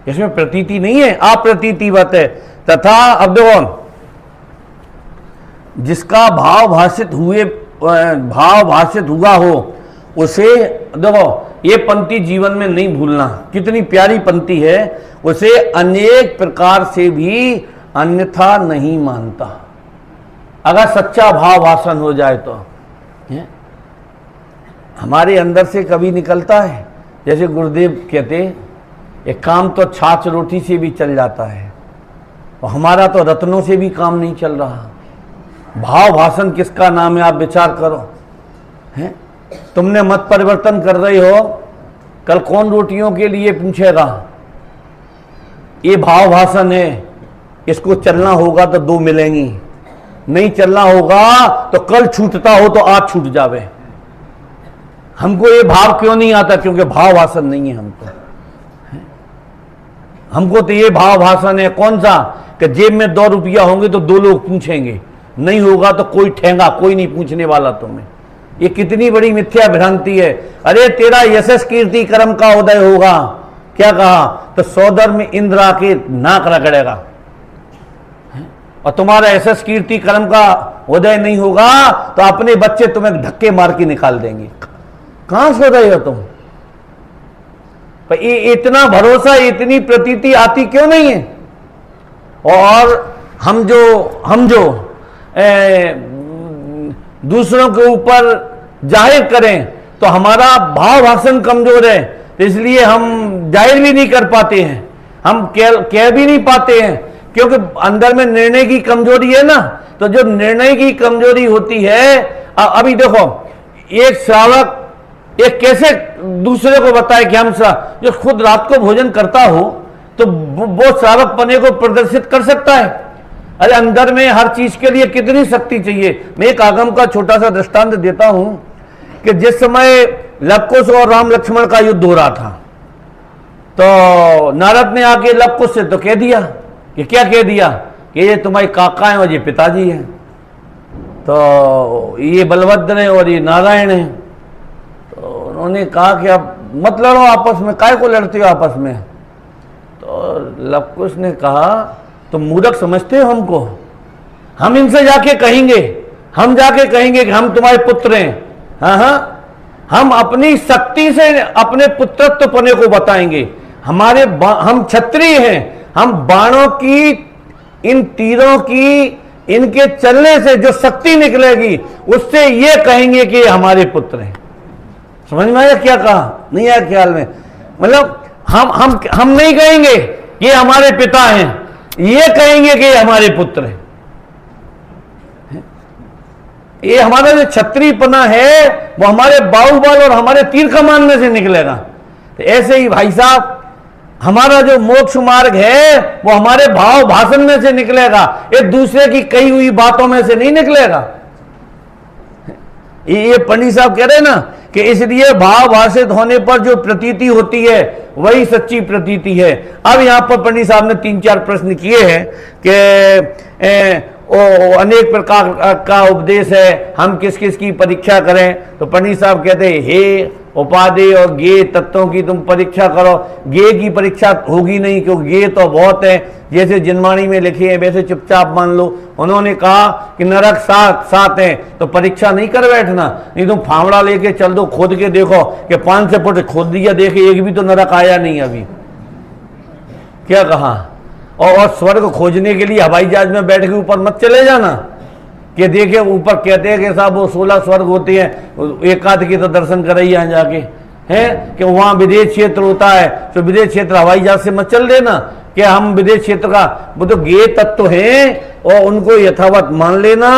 इसमें प्रतीति नहीं है, अप्रतीतिवत है। तथा अब देखो, जिसका भाव भाषित हुआ हो उसे, देखो ये पंक्ति जीवन में नहीं भूलना, कितनी प्यारी पंक्ति है। उसे अनेक प्रकार से भी अन्यथा नहीं मानता। अगर सच्चा भाव भाषण हो जाए तो हमारे अंदर से कभी निकलता है, जैसे गुरुदेव कहते, एक काम तो छाछ रोटी से भी चल जाता है, और हमारा तो रत्नों से भी काम नहीं चल रहा। भाव भाषण किसका नाम है? आप विचार करो। हैं? तुमने मत परिवर्तन कर रहे हो, कल कौन रोटियों के लिए पूछेगा? ये भाव भाषण है, इसको चलना होगा तो 2 मिलेंगी, नहीं चलना होगा तो कल छूटता हो तो आज छूट जावे। हमको ये भाव क्यों नहीं आता? क्योंकि भाव भाषण नहीं है हमको तो ये भाव भाषण है कौन सा, कि जेब में 2 रुपया होंगे तो 2 लोग पूछेंगे, नहीं होगा तो कोई ठेंगा, कोई नहीं पूछने वाला तुम्हें। ये कितनी बड़ी मिथ्या भ्रांति है। अरे तेरा यशस कीर्ति कर्म का उदय होगा, क्या कहा? तो सौदर में इंद्र आके नाक रगड़ेगा, और तुम्हारा यशस कीर्ति कर्म का उदय नहीं होगा तो अपने बच्चे तुम्हें धक्के मार के निकाल देंगे। कहां सो रहे हो तुम? पर इतना भरोसा, इतनी प्रतीति आती क्यों नहीं है? और हम जो दूसरों के ऊपर जाहिर करें तो हमारा भाव भाषण कमजोर है, इसलिए हम जाहिर भी नहीं कर पाते हैं, हम कह भी नहीं पाते हैं, क्योंकि अंदर में निर्णय की कमजोरी है ना। तो जो निर्णय की कमजोरी होती है, अभी देखो एक श्रावक एक कैसे दूसरे को बताए कि हम जो खुद रात को भोजन करता हो तो वो श्रावक पने को प्रदर्शित कर सकता है। अरे अंदर में हर चीज के लिए कितनी शक्ति चाहिए। मैं एक आगम का छोटा सा दृष्टांत देता हूं कि जिस समय लवकुश और राम लक्ष्मण का युद्ध हो रहा था, तो नारद ने आके लवकुश से तो कह दिया कि क्या कह दिया कि ये तुम्हारे काका हैं और ये पिताजी हैं, तो ये बलभद्र हैं और ये नारायण हैं। तो उन्होंने कहा कि अब मत लड़ो आपस में, काय को लड़ते हो आपस में? तो लवकुश ने कहा तुम मूर्ख समझते हो हमको? हम इनसे जाके कहेंगे, हम जाके कहेंगे कि हम तुम्हारे पुत्र हैं, हाँ हाँ, हम अपनी शक्ति से अपने पुत्रत्व पने को बताएंगे। हम क्षत्रिय हैं, हम बाणों की, इन तीरों की, इनके चलने से जो शक्ति निकलेगी उससे ये कहेंगे कि हमारे पुत्र हैं। समझ में आया क्या कहा? नहीं आया ख्याल में? मतलब हम नहीं कहेंगे ये हमारे पिता हैं, ये कहेंगे कि ये हमारे पुत्र हैं। ये हमारा जो क्षत्रियपना है वो हमारे बाहुबल और हमारे तीर कमान में से निकलेगा। तो ऐसे ही भाई साहब, हमारा जो मोक्ष मार्ग है वो हमारे भाव भाषण में से निकलेगा, एक दूसरे की कही हुई बातों में से नहीं निकलेगा। ये पंडित साहब कह रहे हैं ना कि इसलिए भाव भाषित होने पर जो प्रतीति होती है वही सच्ची प्रतीति है। अब यहां पर पंडित साहब ने 3-4 प्रश्न किए हैं कि अनेक प्रकार का उपदेश है, हम किस किस की परीक्षा करें। तो पंडित साहब कहते हैं, हे उपादेय और ज्ञेय तत्वों की तुम परीक्षा करो। ज्ञेय की परीक्षा होगी नहीं, क्योंकि ज्ञेय तो बहुत है, जैसे जिनवाणी में लिखे हैं वैसे चुपचाप मान लो। उन्होंने कहा कि नरक 7 हैं, तो परीक्षा नहीं कर बैठना, नहीं तुम फावड़ा लेके चल दो, खोद के देखो कि 5 फुट खोद दिया, देखे एक भी तो नरक आया नहीं अभी। क्या कहा? और स्वर्ग खोजने के लिए हवाई जहाज में बैठ के ऊपर मत चले जाना कि देखे ऊपर कहते हैं कि साहब वो 16 स्वर्ग होते हैं, एक आध के तो दर्शन कर ही यहाँ जाके हैं कि वहाँ विदेश क्षेत्र होता है, तो विदेश क्षेत्र हवाई जहाज से मत चल देना कि हम विदेश क्षेत्र का, वो तो ज्ञेय तत्व हैं और उनको यथावत मान लेना।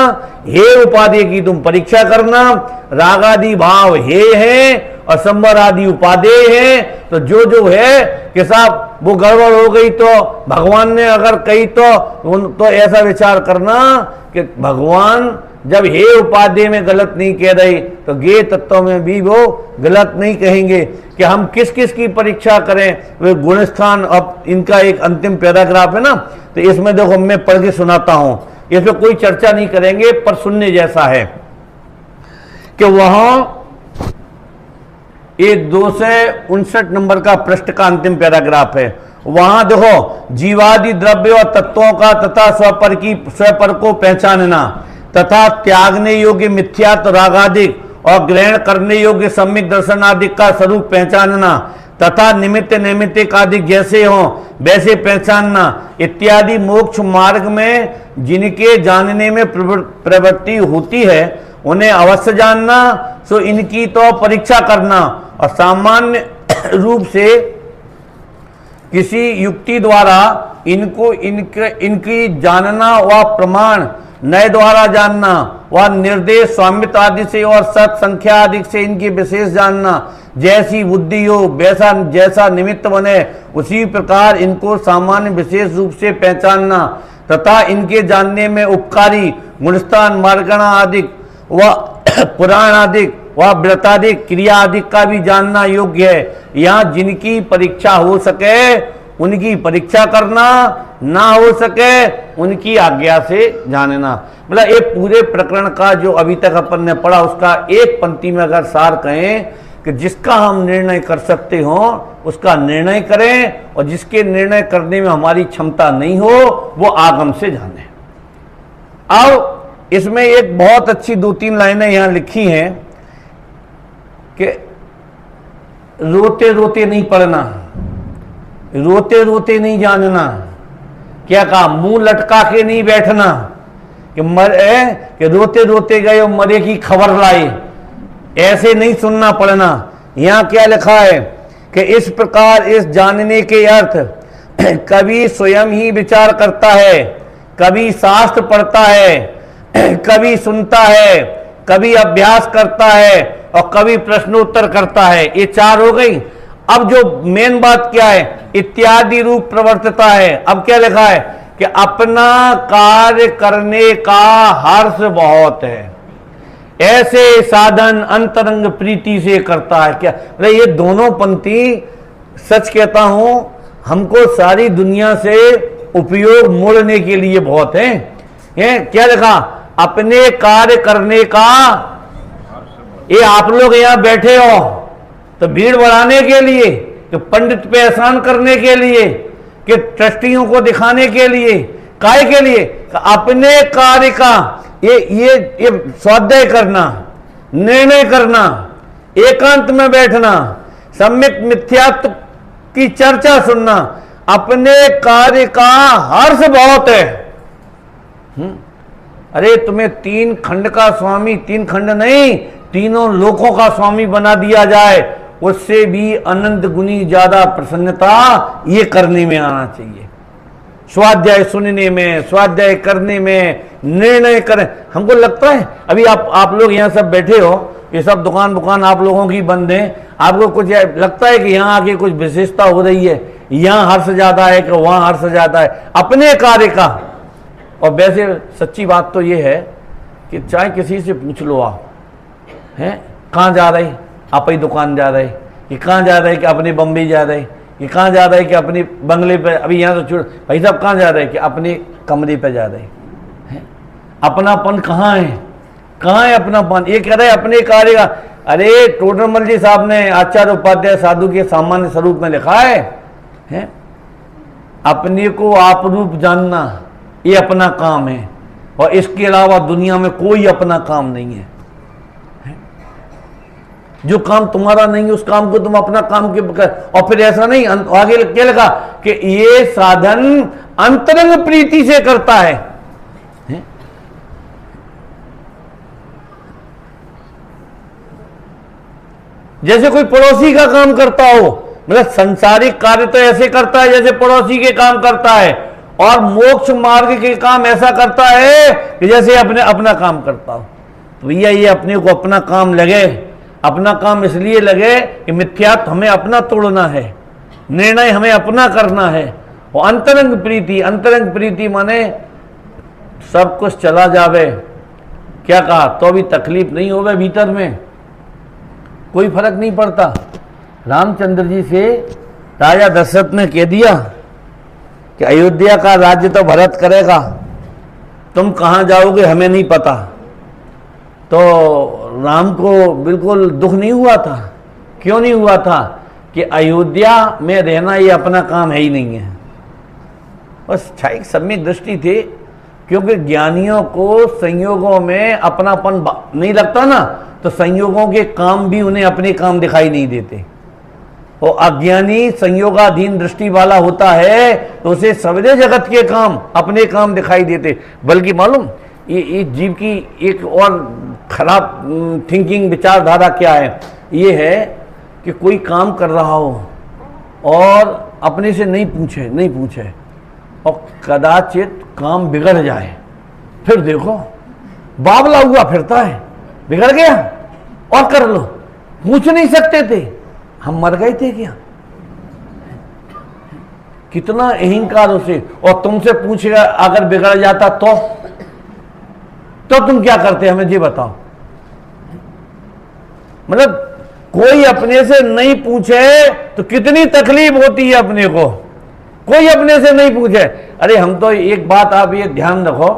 हे उपाधि की तुम परीक्षा करना, रागादि भाव हे है और संवर आदि उपादेय है। तो जो है कि साहब वो गड़बड़ हो गई तो भगवान ने अगर कही तो ऐसा विचार करना कि भगवान जब हे उपादेय में गलत नहीं कह रही तो ज्ञेय तत्वों में भी वो गलत नहीं कहेंगे। कि हम किस किस की परीक्षा करें, वे गुणस्थान। अब इनका एक अंतिम पैराग्राफ है ना, तो इसमें देखो मैं पढ़ के सुनाता हूं, इसमें कोई चर्चा नहीं करेंगे पर सुनने जैसा है कि वहां ये 259 नंबर का पृष्ठ का अंतिम पैराग्राफ है। वहां देखो, जीवादि द्रव्य और तत्वों का तथा स्वपर को पहचानना तथा त्यागने योग्य मिथ्यात्व रागादिक और ग्रहण करने योग्य सम्यक दर्शन आदि का स्वरूप पहचानना तथा निमित्त नैमित्तिक आदि जैसे हो वैसे पहचानना इत्यादि मोक्ष मार्ग में जिनके जानने में प्रवृत्ति होती है उन्हें अवश्य जानना। सो इनकी तो परीक्षा करना और सामान्य रूप से किसी युक्ति द्वारा इनकी जानना व प्रमाण नए द्वारा जानना व निर्देश स्वामित्व आदि से और सत्संख्या आदि से इनकी विशेष जानना। जैसी बुद्धि हो वैसा जैसा निमित्त बने उसी प्रकार इनको सामान्य विशेष रूप से पहचानना तथा इनके जानने में उपकारी गुणस्थान मार्गणा आदि व पुराण आदि व व्रतादि क्रिया आदि का भी जानना योग्य है। यहाँ जिनकी परीक्षा हो सके उनकी परीक्षा करना, ना हो सके उनकी आज्ञा से जानना। मतलब ये पूरे प्रकरण का जो अभी तक अपन ने पढ़ा उसका एक पंक्ति में अगर सार कहें कि जिसका हम निर्णय कर सकते हो उसका निर्णय करें और जिसके निर्णय करने में हमारी क्षमता नहीं हो वो आगम से जाने। अब इसमें एक बहुत अच्छी 2-3 लाइनें यहां लिखी हैं कि रोते रोते नहीं पढ़ना, रोते रोते नहीं जानना। क्या कहा? मुंह लटका के नहीं बैठना कि रोते रोते गए और मरे की खबर लाए, ऐसे नहीं सुनना पड़ना। यहां क्या लिखा है कि इस प्रकार इस जानने के अर्थ कभी स्वयं ही विचार करता है, कभी शास्त्र पढ़ता है, कभी सुनता है, कभी अभ्यास करता है और कभी प्रश्नोत्तर करता है। ये 4 हो गई। अब जो मेन बात क्या है, इत्यादि रूप प्रवर्तता है। अब क्या लिखा है कि अपना कार्य करने का हर्ष बहुत है, ऐसे साधन अंतरंग प्रीति से करता है। क्या मतलब ये दोनों पंक्ति सच कहता हूं हमको सारी दुनिया से उपयोग मोड़ने के लिए बहुत है। क्या लिखा? अपने कार्य करने का। ये आप लोग यहां बैठे हो तो भीड़ बढ़ाने के लिए, कि पंडित पे एहसान करने के लिए, कि ट्रस्टियों को दिखाने के लिए, काय के लिए? अपने कार्य का ये स्वाध्याय करना, निर्णय करना, एकांत में बैठना, सम्यक मिथ्यात्व की चर्चा सुनना, अपने कार्य का हर्ष बहुत है। अरे तुम्हें 3 खंड का स्वामी, 3 खंड नहीं, तीनों लोकों का स्वामी बना दिया जाए, उससे भी अनंत गुनी ज्यादा प्रसन्नता ये करने में आना चाहिए। स्वाध्याय सुनने में, स्वाध्याय करने में, निर्णय करें। हमको लगता है अभी आप लोग यहाँ सब बैठे हो, ये सब दुकान आप लोगों की बंद है, आपको कुछ लगता है कि यहाँ आके कुछ विशेषता हो रही है, यहाँ हर्ष ज्यादा है कि वहां हर्ष ज्यादा है अपने कार्य का। और वैसे सच्ची बात तो ये है कि चाहे किसी से पूछ लो आप, हैं कहाँ जा रहे, आप ही दुकान जा रहे, कि कहाँ जा रहे कि अपने बम्बई जा रहे, कि कहाँ जा रहे कि अपने बंगले पे, अभी यहाँ तो छोड़ भाई साहब कहाँ जा रहे कि अपने कमरे पे जा रहे हैं। अपनापन कहाँ है, कहाँ है अपनापन? ये कह रहे अपने कार्य का। अरे टोडरमल जी साहब ने आचार्य उपाध्याय साधु के सामान्य स्वरूप में लिखा है अपने को आप रूप जानना ये अपना काम है, और इसके अलावा दुनिया में कोई अपना काम नहीं है। जो काम तुम्हारा नहीं है उस काम को तुम अपना काम के कर। और फिर ऐसा नहीं, आगे क्या लगा कि ये साधन अंतरंग प्रीति से करता है। जैसे कोई पड़ोसी का काम करता हो, मतलब संसारिक कार्य तो ऐसे करता है जैसे पड़ोसी के काम करता है, और मोक्ष मार्ग के काम ऐसा करता है कि जैसे अपना काम करता हो। तो भैया ये अपने को अपना काम लगे, अपना काम इसलिए लगे कि मिथ्यात्व हमें अपना तोड़ना है, निर्णय हमें अपना करना है। और अंतरंग प्रीति माने सब कुछ चला जावे, क्या कहा तो भी तकलीफ नहीं होवे, भीतर में कोई फर्क नहीं पड़ता। रामचंद्र जी से राजा दशरथ ने कह दिया कि अयोध्या का राज्य तो भरत करेगा, तुम कहाँ जाओगे हमें नहीं पता। तो राम को बिल्कुल दुख नहीं हुआ था। क्यों नहीं हुआ था? कि अयोध्या में रहना ये अपना काम है ही नहीं है। बस एक सम्यक दृष्टि थी, क्योंकि ज्ञानियों को संयोगों में अपनापन नहीं लगता ना, तो संयोगों के काम भी उन्हें अपने काम दिखाई नहीं देते। और अज्ञानी संयोगाधीन दृष्टि वाला होता है तो उसे सवेरे जगत के काम अपने काम दिखाई देते। बल्कि मालूम ये जीव की एक और खराब थिंकिंग विचारधारा क्या है, ये है कि कोई काम कर रहा हो और अपने से नहीं पूछे और कदाचित काम बिगड़ जाए, फिर देखो बावला हुआ फिरता है, बिगड़ गया और कर लो, पूछ नहीं सकते थे, हम मर गए थे क्या? कितना अहंकार उसे। और तुमसे पूछेगा अगर बिगड़ जाता तो तुम क्या करते, हमें ये बताओ। मतलब कोई अपने से नहीं पूछे तो कितनी तकलीफ होती है अपने को। कोई अपने से नहीं पूछे। अरे हम तो एक बात आप ये ध्यान रखो,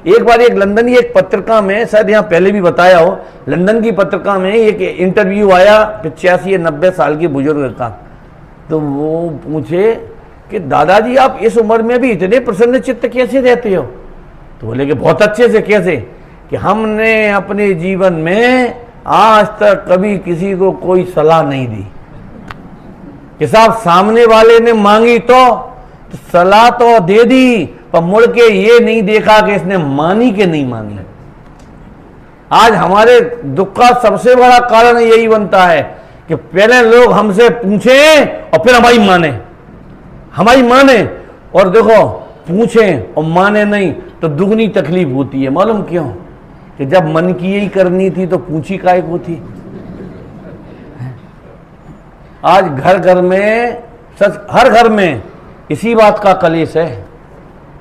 एक बार एक लंदन की एक पत्रिका में, शायद यहाँ पहले भी बताया हो, लंदन की पत्रिका में एक इंटरव्यू आया 85 या 90 साल के बुजुर्ग का। तो वो पूछे कि दादाजी आप इस उम्र में भी इतने प्रसन्न चित्त कैसे रहते हो? तो बोले कि बहुत अच्छे से। कैसे? कि हमने अपने जीवन में आज तक कभी किसी को कोई सलाह नहीं दी कि साहब सामने वाले ने मांगी तो सलाह तो दे दी, पर मुड़ के ये नहीं देखा कि इसने मानी कि नहीं मानी। आज हमारे दुख का सबसे बड़ा कारण यही बनता है कि पहले लोग हमसे पूछें और फिर हमारी माने और देखो पूछें और माने नहीं तो दुगनी तकलीफ होती है। मालूम क्यों? कि जब मन की यही करनी थी तो पूछी काहे को थी। आज घर घर में, हर घर में इसी बात का कलेश है।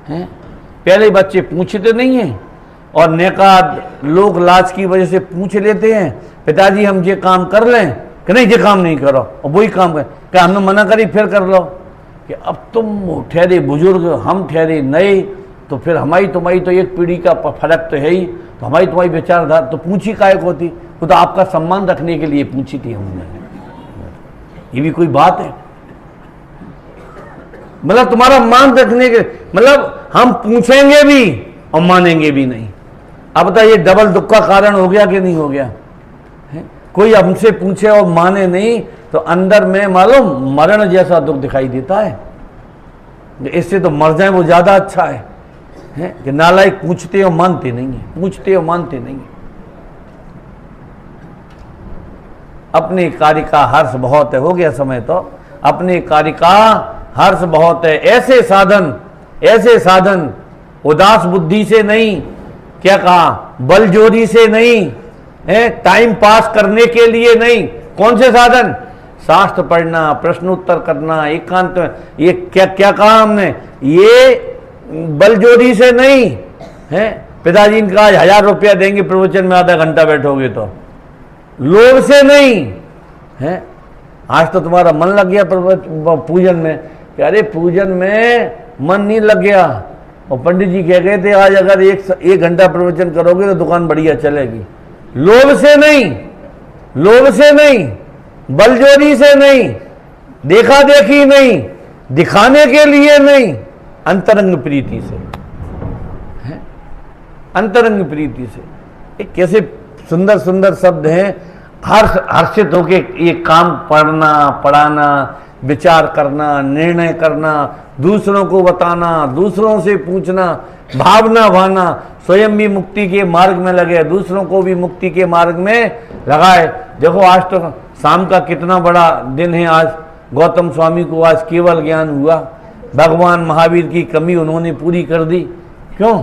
पहले बच्चे पूछते नहीं हैं और नेकाद लोग लाज की वजह से पूछ लेते हैं, पिताजी हम ये काम कर लें कि नहीं, ये काम नहीं करो, और वही काम कर, क्या हमने मना करी फिर कर लो। कि अब तुम ठहरे बुजुर्ग, हम ठहरे नए, तो फिर हमारी तुम्हारी तो एक पीढ़ी का फर्क तो है ही, तो हमारी तुम्हारी विचारधारा तो पूछी काहे को थी? वो तो आपका सम्मान रखने के लिए पूछी थी हमने। ये भी कोई बात है? मतलब तुम्हारा मान रखने के, मतलब हम पूछेंगे भी और मानेंगे भी नहीं। अब बताइए डबल दुख का कारण हो गया कि नहीं हो गया है? कोई हमसे पूछे और माने नहीं तो अंदर में मालूम मरण जैसा दुख दिखाई देता है। इससे तो मर जाए वो ज्यादा अच्छा है कि नालायक पूछते और मानते नहीं है, पूछते और मानते नहीं है। अपने कार्य का हर्ष बहुत है, हो गया समय तो। अपने कार्य का हर्ष बहुत है, ऐसे साधन उदास बुद्धि से नहीं, क्या कहा, बलजोरी से नहीं है, टाइम पास करने के लिए नहीं। कौन से साधन? शास्त्र पढ़ना, प्रश्नोत्तर करना, एकांत में। ये क्या क्या कहा हमने? ये बलजोरी से नहीं है। पिताजी ने कहा 1000 रुपया देंगे प्रवचन में आधा घंटा बैठोगे तो, लोभ से नहीं है। आज तो तुम्हारा मन लग गया पूजन में, कि अरे पूजन में मन नहीं लग गया, और पंडित जी कह गए थे आज अगर एक घंटा प्रवचन करोगे तो दुकान बढ़िया चलेगी। लोभ से नहीं, लोभ से नहीं, बलजोरी से नहीं, देखा देखी नहीं, दिखाने के लिए नहीं, अंतरंग प्रीति से है, अंतरंग प्रीति से। एक कैसे सुंदर सुंदर शब्द हैं। हर्षित होके ये काम पढ़ना, पढ़ाना, विचार करना, निर्णय करना, दूसरों को बताना, दूसरों से पूछना, भावना भाना, स्वयं भी मुक्ति के मार्ग में लगे, दूसरों को भी मुक्ति के मार्ग में लगाए। देखो आज तो शाम का कितना बड़ा दिन है। आज गौतम स्वामी को आज केवल ज्ञान हुआ। भगवान महावीर की कमी उन्होंने पूरी कर दी। क्यों?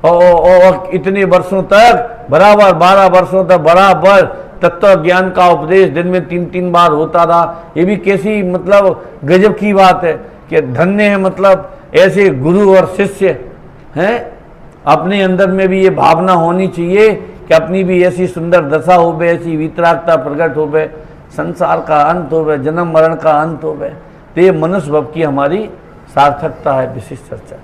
और इतने वर्षों तक बराबर 12 वर्षों तक बराबर तत्व ज्ञान का उपदेश दिन में 3-3 बार होता रहा। ये भी कैसी मतलब गजब की बात है कि धन्य है, मतलब ऐसे गुरु और शिष्य हैं। अपने अंदर में भी ये भावना होनी चाहिए कि अपनी भी ऐसी सुंदर दशा हो बे, ऐसी वितरागता प्रकट हो बे, संसार का अंत हो बे, जन्म मरण का अंत हो बे। तो ये मनुष्य भव की हमारी सार्थकता है। विशिष्ट चर्चा।